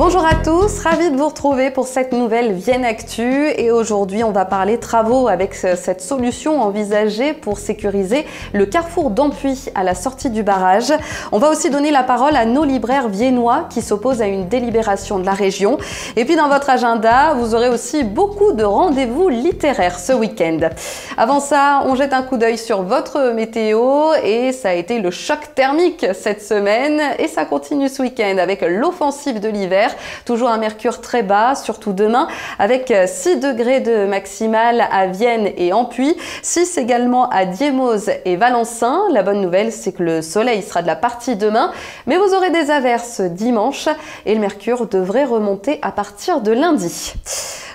Bonjour à tous, ravie de vous retrouver pour cette nouvelle Vienne Actu et aujourd'hui on va parler travaux avec cette solution envisagée pour sécuriser le carrefour d'Ampuis à la sortie du barrage. On va aussi donner la parole à nos libraires viennois qui s'opposent à une délibération de la région. Et puis dans votre agenda, vous aurez aussi beaucoup de rendez-vous littéraires ce week-end. Avant ça, on jette un coup d'œil sur votre météo et ça a été le choc thermique cette semaine et ça continue ce week-end avec l'offensive de l'hiver. Toujours un mercure très bas, surtout demain, avec 6 degrés de maximale à Vienne et Ampuis, 6 également à Diemose et Valencin. La bonne nouvelle, c'est que le soleil sera de la partie demain, mais vous aurez des averses dimanche et le mercure devrait remonter à partir de lundi.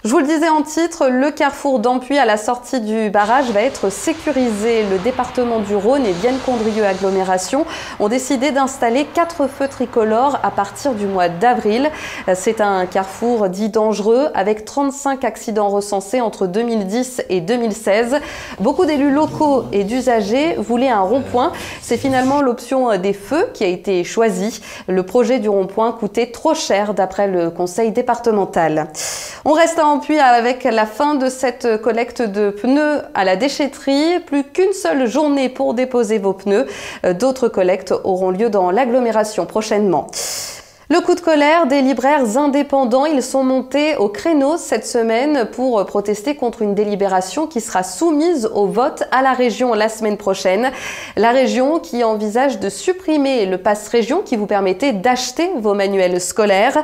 Je vous le disais en titre, le carrefour d'Ampuis à la sortie du barrage va être sécurisé. Le département du Rhône et Vienne-Condrieu Agglomération ont décidé d'installer 4 feux tricolores à partir du mois d'avril. C'est un carrefour dit dangereux avec 35 accidents recensés entre 2010 et 2016. Beaucoup d'élus locaux et d'usagers voulaient un rond-point. C'est finalement l'option des feux qui a été choisie. Le projet du rond-point coûtait trop cher d'après le conseil départemental. On reste à Ampuis avec la fin de cette collecte de pneus à la déchetterie. Plus qu'une seule journée pour déposer vos pneus. D'autres collectes auront lieu dans l'agglomération prochainement. Le coup de colère des libraires indépendants, ils sont montés au créneau cette semaine pour protester contre une délibération qui sera soumise au vote à la région la semaine prochaine. La région qui envisage de supprimer le pass région qui vous permettait d'acheter vos manuels scolaires.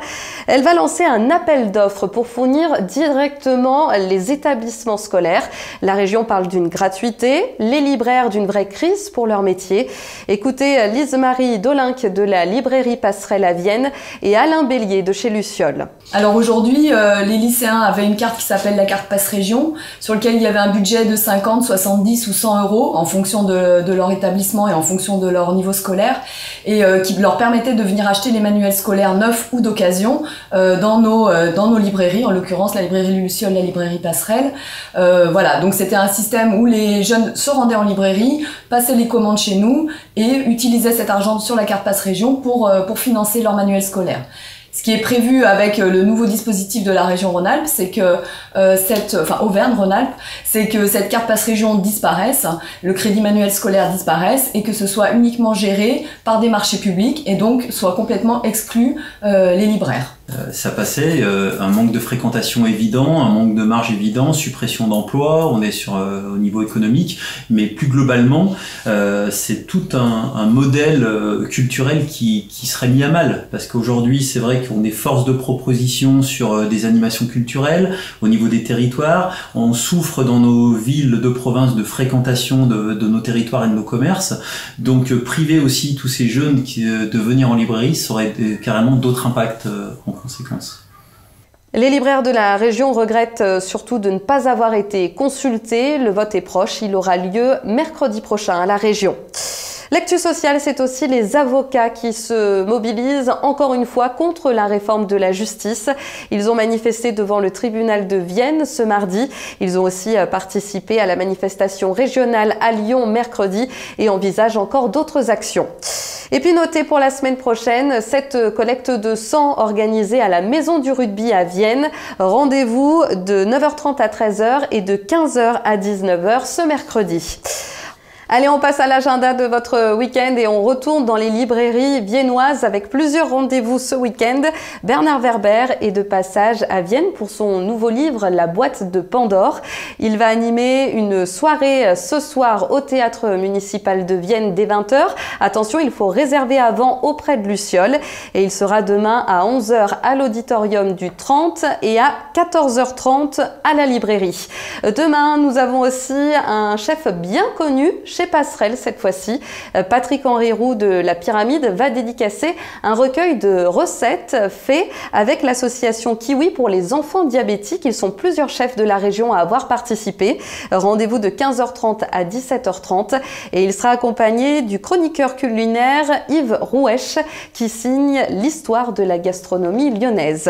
Elle va lancer un appel d'offres pour fournir directement les établissements scolaires. La région parle d'une gratuité, les libraires d'une vraie crise pour leur métier. Écoutez Lise-Marie Dolinck de la librairie Passerelle à Vienne et Alain Bélier de chez Luciole. Alors aujourd'hui, les lycéens avaient une carte qui s'appelle la carte Pass Région, sur laquelle il y avait un budget de 50, 70 ou 100 euros en fonction de leur établissement et en fonction de leur niveau scolaire, et qui leur permettait de venir acheter les manuels scolaires neufs ou d'occasion dans nos librairies, en l'occurrence la librairie Luciole, la librairie Passerelle. Voilà, donc c'était un système où les jeunes se rendaient en librairie, passaient les commandes chez nous et utilisaient cet argent sur la carte Pass Région pour financer leur manuel scolaire. Ce qui est prévu avec le nouveau dispositif de la région Rhône-Alpes, c'est que Auvergne-Rhône-Alpes, c'est que cette carte Pass Région disparaisse, le crédit manuel scolaire disparaisse et que ce soit uniquement géré par des marchés publics et donc soit complètement exclu les libraires. Ça passait, un manque de fréquentation évident, un manque de marge évident, suppression d'emplois, on est sur au niveau économique, mais plus globalement, c'est tout un modèle culturel qui serait mis à mal, parce qu'aujourd'hui c'est vrai qu'on est force de proposition sur des animations culturelles au niveau des territoires, on souffre dans nos villes de province de fréquentation de nos territoires et de nos commerces, donc priver aussi tous ces jeunes de venir en librairie, ça aurait carrément d'autres impacts en conséquence. Les libraires de la région regrettent surtout de ne pas avoir été consultés. Le vote est proche, il aura lieu mercredi prochain à la région. L'actu sociale, c'est aussi les avocats qui se mobilisent encore une fois contre la réforme de la justice. Ils ont manifesté devant le tribunal de Vienne ce mardi. Ils ont aussi participé à la manifestation régionale à Lyon mercredi et envisagent encore d'autres actions. Et puis notez pour la semaine prochaine cette collecte de sang organisée à la Maison du Rugby à Vienne. Rendez-vous de 9h30 à 13h et de 15h à 19h ce mercredi. Allez, on passe à l'agenda de votre week-end et on retourne dans les librairies viennoises avec plusieurs rendez-vous ce week-end. Bernard Werber est de passage à Vienne pour son nouveau livre La boîte de Pandore. Il va animer une soirée ce soir au théâtre municipal de Vienne dès 20h. Attention, il faut réserver avant auprès de Luciole et il sera demain à 11h à l'auditorium du 30 et à 14h30 à la librairie. Demain, nous avons aussi un chef bien connu chez Passerelle cette fois-ci. Patrick-Henri Roux de la Pyramide va dédicacer un recueil de recettes fait avec l'association Kiwi pour les enfants diabétiques. Ils sont plusieurs chefs de la région à avoir participé. Rendez-vous de 15h30 à 17h30 et il sera accompagné du chroniqueur culinaire Yves Rouèche qui signe l'histoire de la gastronomie lyonnaise.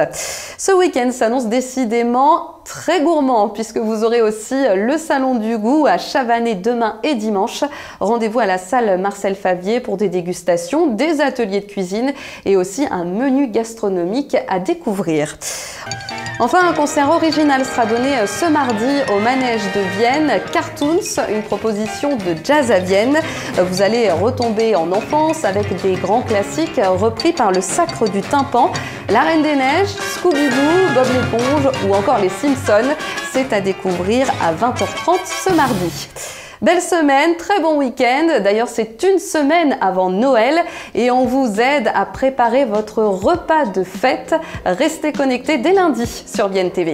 Ce week-end s'annonce décidément très gourmand puisque vous aurez aussi le Salon du Goût à Chavannes demain et dimanche. Rendez-vous à la salle Marcel Favier pour des dégustations, des ateliers de cuisine et aussi un menu gastronomique à découvrir. Enfin, un concert original sera donné ce mardi au Manège de Vienne, Cartoons, une proposition de jazz à Vienne. Vous allez retomber en enfance avec des grands classiques repris par le Sacre du Tympan, La Reine des Neiges, Scooby-Doo, Bob l'éponge ou encore les Simpsons. C'est à découvrir à 20h30 ce mardi. Belle semaine, très bon week-end. D'ailleurs, c'est une semaine avant Noël et on vous aide à préparer votre repas de fête. Restez connectés dès lundi sur Vienne TV.